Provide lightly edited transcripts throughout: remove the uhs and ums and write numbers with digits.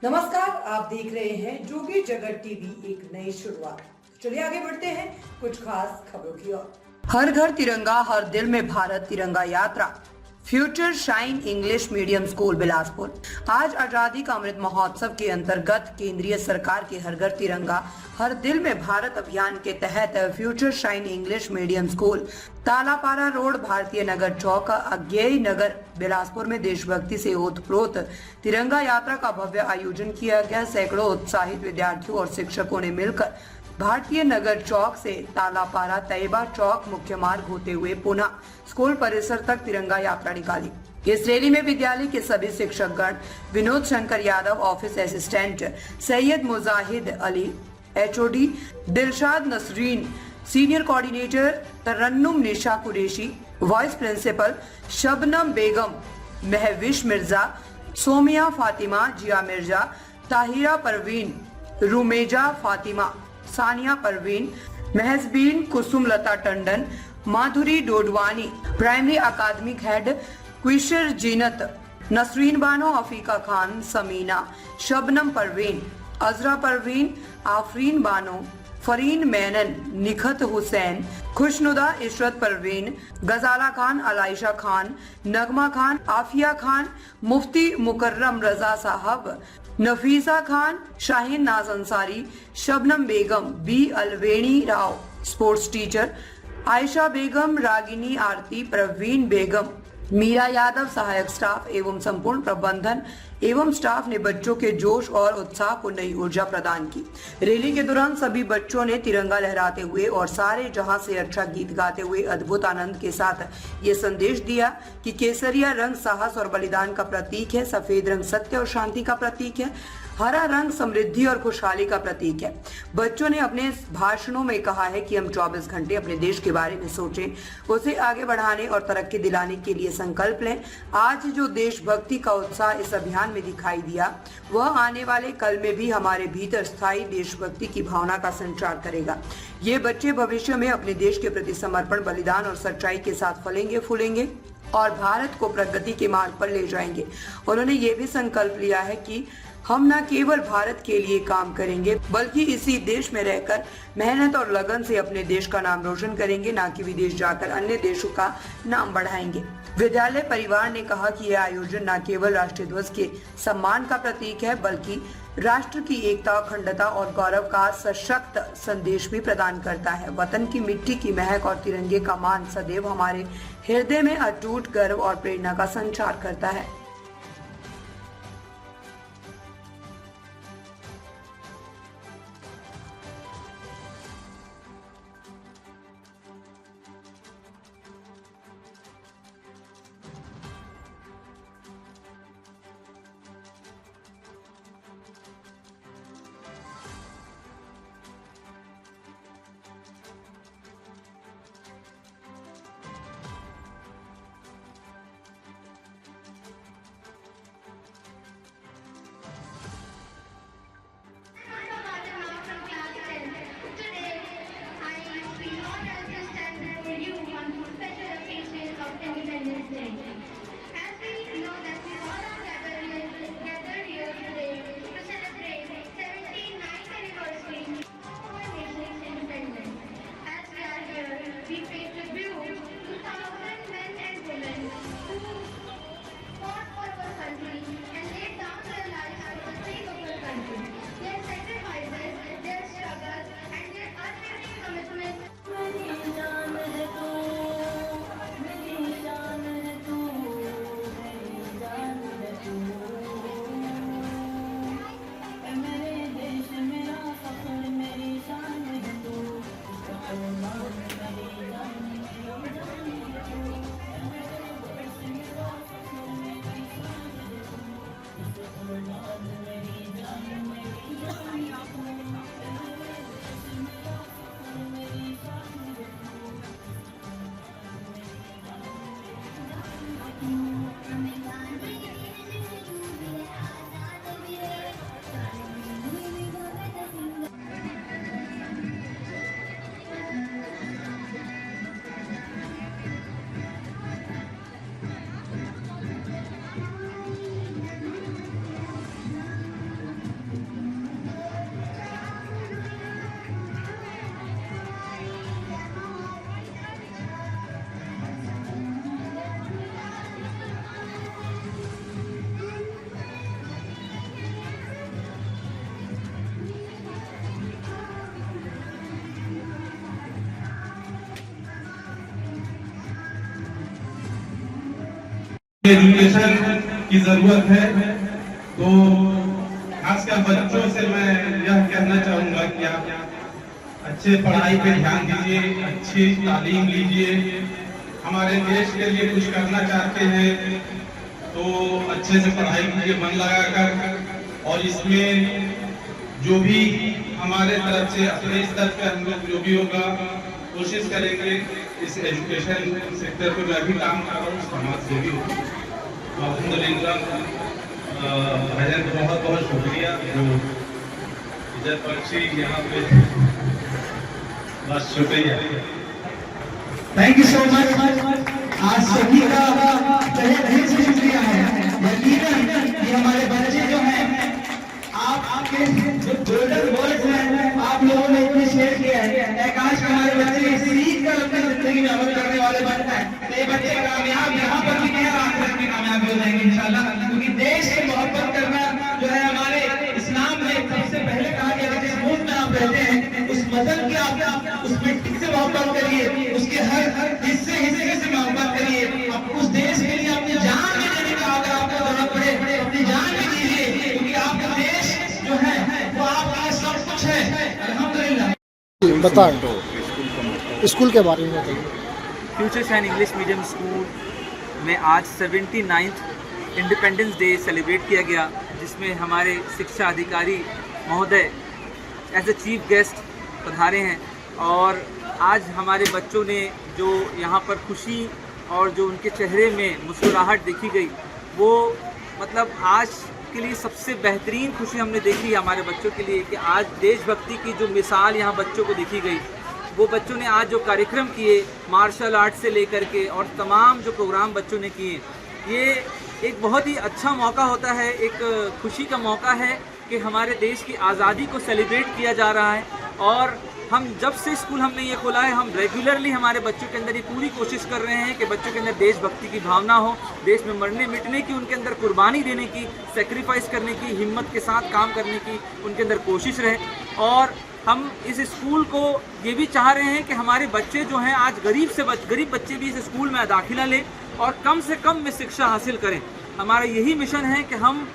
नमस्कार, आप देख रहे हैं जोगी जगत टीवी। एक नई शुरुआत। चलिए आगे बढ़ते हैं कुछ खास खबरों की ओर। हर घर तिरंगा, हर दिल में भारत तिरंगा यात्रा। Future shine English medium school Bilaspur. आज आजादी का अमृत महोत्सव के अंतर्गत केंद्रीय सरकार के हर घर तिरंगा हर दिल में भारत अभियान के तहत future shine English medium school Talapara road, भारतीय नगर चौक, अज्ञेय नगर, बिलासपुर में देशभक्ति से ओतप्रोत तिरंगा यात्रा का भव्य आयोजन किया गया। सैकड़ों उत्साहित विद्यार्थियों और शिक्षकों ने मिलकर भारतीय नगर चौक से तालापारा तैयबा चौक मुख्य मार्ग होते हुए पुनः स्कूल परिसर तक तिरंगा यात्रा निकाली। इस रैली में विद्यालय के सभी शिक्षकगण, Vinod Shankar Yadav office assistant, Syed Mujahid Ali HOD, Dilshad Nasreen senior coordinator, Tarannum Nisha Qureshi vice principal, Shabnam Begum, Mahvish Mirza, Somiya Fatima, Ziya Mirza, Tahira Parveen, Rumeza Fatima, Sania Parveen, Mahjabeen Kusumlata Tandon, Madhuri Dodwani, primary academic head Kishwar Zeenat, Nasreen Bano, Afiqa Khan, Samina, Shabnam Parveen, Azra Parveen, Afreen Bano, Farin Menon, Nikhat Hussain, Khushnuda, Ishrat Parveen, Ghazala Khan, Alaisha Khan, नगमा Khan, Afiya Khan, Mufti Mukarram Raza Sahab, Nafisa Khan, Shaheen Naz Ansari, Shabnam Begum, B Alveni Rao sports teacher, Ayesha Begum, Ragini Aarti, Praveen Begum, Meera Yadav सहायक स्टाफ एवं संपूर्ण प्रबंधन एवं स्टाफ ने बच्चों के जोश और उत्साह को नई ऊर्जा प्रदान की। रैली के दौरान सभी बच्चों ने तिरंगा लहराते हुए और सारे जहां से अच्छा गीत गाते हुए अद्भुत आनंद के साथ ये संदेश दिया कि केसरिया रंग साहस और बलिदान का प्रतीक है, सफेद रंग सत्य और शांति का प्रतीक है, हरा रंग समृद्धि और खुशहाली का प्रतीक है। बच्चों ने अपने भाषणों में कहा है कि हम 24 घंटे अपने देश के बारे में सोचें, उसे आगे बढ़ाने और तरक्की दिलाने के लिए संकल्प लें। आज जो देशभक्ति का उत्साह इस अभियान में दिखाई दिया, वह आने वाले कल में भी हमारे भीतर स्थायी देशभक्ति की भावना का संचार करेगा। ये बच्चे भविष्य में अपने देश के प्रति समर्पण, बलिदान और सच्चाई के साथ फलेंगे फूलेंगे और भारत को प्रगति के मार्ग पर ले जाएंगे। उन्होंने ये भी संकल्प लिया है कि हम न केवल भारत के लिए काम करेंगे, बल्कि इसी देश में रहकर मेहनत और लगन से अपने देश का नाम रोशन करेंगे, न कि विदेश जाकर अन्य देशों का नाम बढ़ाएंगे। विद्यालय परिवार ने कहा कि यह आयोजन न केवल राष्ट्रीय ध्वज के सम्मान का प्रतीक है, बल्कि राष्ट्र की एकता, अखंडता और गौरव का सशक्त संदेश भी प्रदान करता है। वतन की मिट्टी की महक और तिरंगे का मान सदैव हमारे हृदय में अटूट गर्व और प्रेरणा का संचार करता है। एजुकेशन की जरूरत है, तो खासकर बच्चों से मैं यह कहना चाहूंगा कि आप अच्छे पढ़ाई पे ध्यान दीजिए, अच्छी तालीम लीजिए। हमारे देश के लिए कुछ करना चाहते हैं तो अच्छे से पढ़ाई कीजिए मन लगाकर, और इसमें जो भी हमारे तरफ से अपने स्तर पे हम लोग जो भी होगा कोशिश करेंगे। इस एजुकेशन सेक्टर पे मैं भी काम कर रहा हूँ, समाज सेवी हूँ। अल्हम्दुलिल्लाह भाईजान को बहुत बहुत शुक्रिया जो इज्जत बख्शी यहाँ पे, बस शुक्रिया। Thank you so much. आज सभी का तहे दिल से शुक्रिया है। यकीनन कि हमारे बच्चे जो हैं, आपके जो गोल्डन वर्ड्स हैं आप लोगों ने इतने शेयर किया है। काश हमारे बच्चे सीख कर अपनी जिंदगी में अमल करने वाले बन जाए तो ये बच्चे कामयाब यहाँ पर भी नहीं, आखिरत में कामयाब हो जाएंगे इंशाल्लाह। क्योंकि देश की मोहब्बत करना जो है हमारे इस्लाम में सबसे पहले कहा गया है, जिस मुल्क में आप रहते हैं उस वतन की आप उस मिट्टी से मोहब्बत करिए, उसके हर हिस्से से मोहब्बत करिए। आप उस देश के लिए अपनी जान भी देने का अगर आपको जरूरत पड़े अपनी जान भी दीजिए, क्योंकि आपका देश जो है वो आपका सब कुछ है। अल्हम्दुलिल्लाह। बताएं स्कूल के बारे में बताइए। Future shine English medium school में आज 79th इंडिपेंडेंस डे सेलिब्रेट किया गया, जिसमें हमारे शिक्षा अधिकारी महोदय एज ए चीफ गेस्ट पधारे हैं। और आज हमारे बच्चों ने जो यहाँ पर खुशी और जो उनके चेहरे में मुस्कुराहट देखी गई, वो मतलब आज के लिए सबसे बेहतरीन खुशी हमने देखी है हमारे बच्चों के लिए, कि आज देशभक्ति की जो मिसाल यहाँ बच्चों को देखी गई। वो बच्चों ने आज जो कार्यक्रम किए मार्शल आर्ट से लेकर के और तमाम जो प्रोग्राम बच्चों ने किए, ये एक बहुत ही अच्छा मौका होता है, एक खुशी का मौका है कि हमारे देश की आज़ादी को सेलिब्रेट किया जा रहा है। और हम जब से स्कूल हमने ये खोला है, हम रेगुलरली हमारे बच्चों के अंदर ये पूरी कोशिश कर रहे हैं कि बच्चों के अंदर देशभक्ति की भावना हो, देश में मरने मिटने की उनके अंदर कुर्बानी देने की, सेक्रीफाइस करने की, हिम्मत के साथ काम करने की उनके अंदर कोशिश रहे। और हम इस स्कूल को ये भी चाह रहे हैं कि हमारे बच्चे जो हैं आज गरीब बच्चे भी इस स्कूल में दाखिला लें और कम से कम में शिक्षा हासिल करें। हमारा यही मिशन है कि हम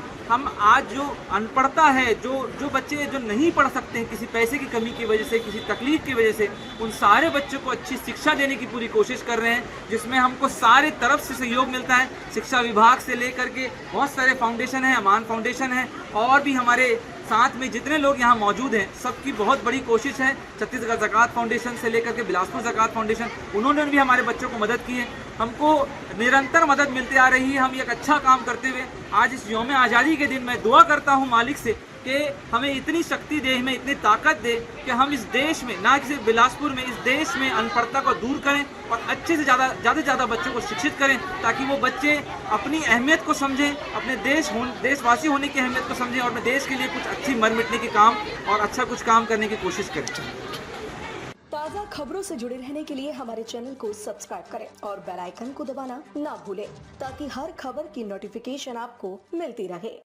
आज जो अनपढ़ता है, जो बच्चे जो नहीं पढ़ सकते हैं किसी पैसे की कमी की वजह से, किसी तकलीफ की वजह से, उन सारे बच्चों को अच्छी शिक्षा देने की पूरी कोशिश कर रहे हैं, जिसमें हमको सारे तरफ से सहयोग मिलता है। शिक्षा विभाग से लेकर के बहुत सारे फाउंडेशन हैं, अमान फाउंडेशन है, और भी हमारे साथ में जितने लोग यहाँ मौजूद हैं सबकी बहुत बड़ी कोशिश है। छत्तीसगढ़ ज़कात फाउंडेशन से लेकर के बिलासपुर ज़कात फाउंडेशन, उन्होंने भी हमारे बच्चों को मदद की है। हमको निरंतर मदद मिलती आ रही है। हम एक अच्छा काम करते हुए आज इस यौम आज़ादी के दिन मैं दुआ करता हूँ मालिक से कि हमें इतनी शक्ति दे, हमें इतनी ताकत दे कि हम इस देश में, ना सिर्फ बिलासपुर में, इस देश में अनपढ़ता को दूर करें और अच्छे से ज़्यादा बच्चों को शिक्षित करें, ताकि वो बच्चे अपनी अहमियत को समझें, अपने देशवासी होने की अहमियत को समझें और अपने देश के लिए कुछ अच्छी मर मिटने की काम और अच्छा कुछ काम करने की कोशिश करें। ताज़ा खबरों से जुड़े रहने के लिए हमारे चैनल को सब्सक्राइब करें और बेल आइकन को दबाना ना भूलें, ताकि हर खबर की नोटिफिकेशन आपको मिलती रहे।